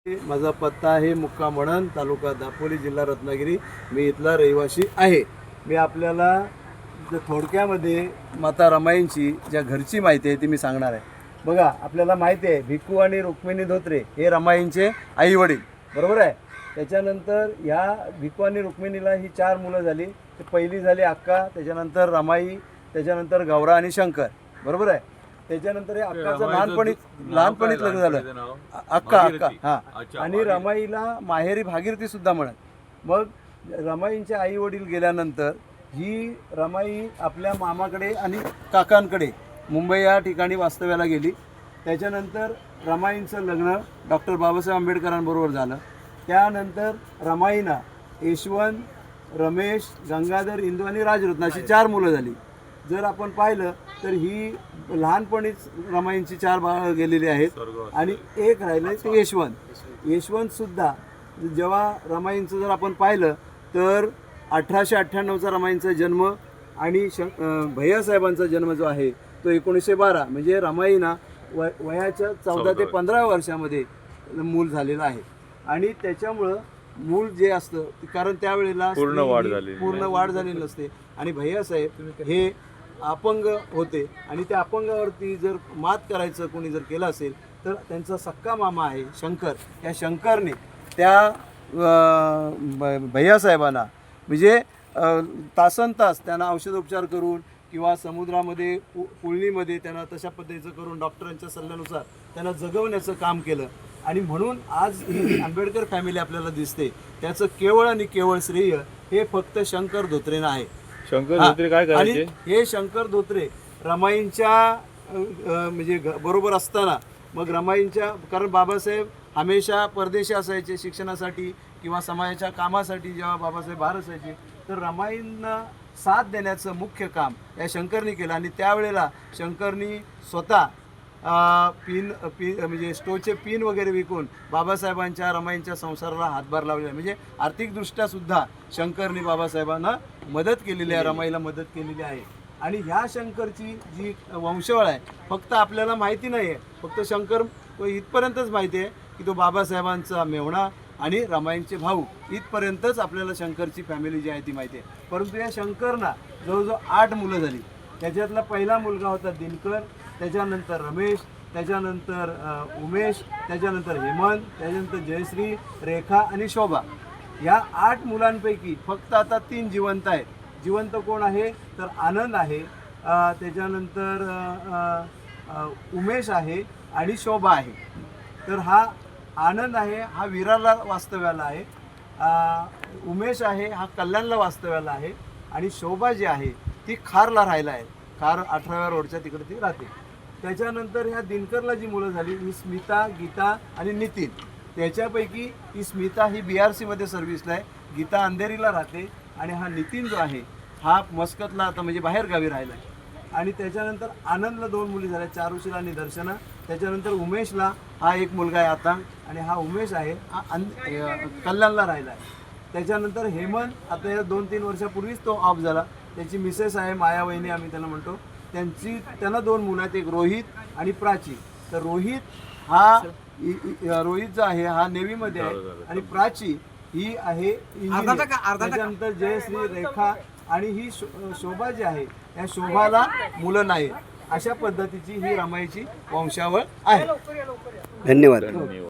माझा पत्ता आहे मुक्काम म्हणण, तालुका दापोली, जिल्हा रत्नागिरी. मी इथला रहिवासी आहे. मी आपल्याला थोडक्यामध्ये माता रमाईंची ज्या घरची माहिती आहे ती मी सांगणार आहे. बघा, आपल्याला माहिती आहे भिक्खू आणि रुक्मिणी धोत्रे हे रमाईंचे आई वडील, बरोबर आहे. त्याच्यानंतर ह्या भिक्खू आणि रुक्मिणीला ही 4 मुलं झाली. पहिली झाली अक्का, त्याच्यानंतर रमाई, त्याच्यानंतर गौरा आणि शंकर, बरोबर आहे. त्याच्यानंतर हे अक्काचं लहानपणीच लग्न झालं, अक्का हां. आणि रमाईला माहेरी भागीरथी सुद्धा म्हणत. मग रमाईंचे आई वडील गेल्यानंतर ही रमाई आपल्या मामाकडे आणि काकांकडे मुंबई या ठिकाणी वास्तव्याला गेली. त्याच्यानंतर रमाईंचं लग्न डॉक्टर बाबासाहेब आंबेडकरांबरोबर झालं. त्यानंतर रमाईना यशवंत, रमेश, गंगाधर, इंदू आणि राजरत्न अशी 4 मुलं झाली. जर आपण पाहिलं तर ही लहानपणीच रमाईंची 4 बाळं गेलेली आहेत आणि एक राहिलं ते यशवंतसुद्धा. जेव्हा रमाईंचं जर आपण पाहिलं तर 1898चा रमाईंचा जन्म आणि भैयासाहेबांचा जन्म जो आहे तो 1912, म्हणजे रमाईना वयाच्या 14 ते 15 वर्षामध्ये मूल झालेलं आहे. आणि त्याच्यामुळं मूल जे असतं, कारण त्यावेळेला पूर्ण वाढ झालेली नसते. आणि भैयासाहेब हे अपंग होते आणि त्या अपंगावरती जर मात करायचं कोणी जर केलं असेल तर त्यांचा सक्का मामा आहे शंकर. त्या शंकरने त्या भैयासाहेबांना म्हणजे तासनतास त्यांना औषधोपचार करून किंवा समुद्रामध्ये पुळणीमध्ये त्यांना तशा पद्धतीचं करून डॉक्टरांच्या सल्ल्यानुसार त्यांना जगवण्याचं काम केलं. आणि म्हणून आज ही आंबेडकर फॅमिली आपल्याला दिसते. त्याचं केवळ आणि केवळ श्रेय हे फक्त शंकर धोत्रेंना आहे. शंकर धोत्रे काय करायचे? हे शंकर धोत्रे रमाईंच्या म्हणजे बरोबर असताना मग रमाईंच्या, कारण बाबासाहेब हमेशा परदेशी असायचे शिक्षणासाठी किंवा समाजाच्या कामासाठी. जेव्हा बाबासाहेब बाहेर असायचे तर रमाईंना साथ देण्याचं मुख्य काम या शंकरनी केलं. आणि त्यावेळेला शंकरनी स्वतः पिन म्हणजे स्टोचे पिन वगैरे विकून बाबासाहेबांच्या रमाईंच्या संसाराला हातभार लावलेला, म्हणजे आर्थिकदृष्ट्या सुद्धा शंकरनी बाबासाहेबांना मदत केलेली आहे, रमाईला मदत केलेली आहे. आणि ह्या शंकरची जी वंशावळ आहे फक्त आपल्याला माहिती नाही आहे. फक्त शंकर इथपर्यंतच माहिती आहे की तो बाबासाहेबांचा मेव्हणा आणि रमाईंचे भाऊ, इथपर्यंतच आपल्याला शंकरची फॅमिली जी आहे ती माहिती आहे. परंतु या शंकरना जवळजवळ 8 मुलं झाली. त्याच्यातला पहिला मुलगा होता दिनकर, त्याच्यानंतर रमेश, त्याच्यानंतर उमेश, त्याच्यानंतर हेमंत, त्याच्यानंतर जयश्री, रेखा आणि शोभा. या 8 मुलांपैकी फक्त आता 3 जिवंत आहेत. जिवंत कोण आहे तर आनंद आहे, त्याच्यानंतर उमेश आहे आणि शोभा आहे. तर हा आनंद आहे हा विरारला वास्तव्याला आहे, उमेश आहे हा कल्याणला वास्तव्याला आहे आणि शोभा जी आहे ती खारला राहायला आहे. खार 18व्या रोडच्या तिकडे ती राहते. त्याच्यानंतर ह्या दिनकरला जी मुलं झाली ही स्मिता, गीता आणि नितीन. त्याच्यापैकी ही स्मिता ही BRCमध्ये सर्व्हिसला आहे, गीता अंधेरीला राहते आणि हा नितीन जो आहे हा मस्कतला आता म्हणजे बाहेर गावी राहिला आहे. आणि त्याच्यानंतर आनंदला 2 मुली झाल्या, चारुशीला आणि दर्शना. त्याच्यानंतर उमेशला हा एक मुलगा आहे आता, आणि हा उमेश आहे हा कल्याणला राहिला आहे. त्याच्यानंतर हेमंत आता या 2-3 वर्षापूर्वीच तो ऑफ झाला. त्याची मिसेस आहे माया वहिनी आम्ही त्यांना म्हणतो. त्यांना 2 मुलं आहेत, एक रोहित आणि प्राची. तर रोहित जो आहे हा नेव्हीमध्ये आहे आणि प्राची ही आहे इंजिनियर. त्याच्यानंतर जयश्री, रेखा आणि ही शोभा जी आहे या शोभाला मुलं नाही. अशा पद्धतीची ही रमाईची वंशावळ आहे. धन्यवाद.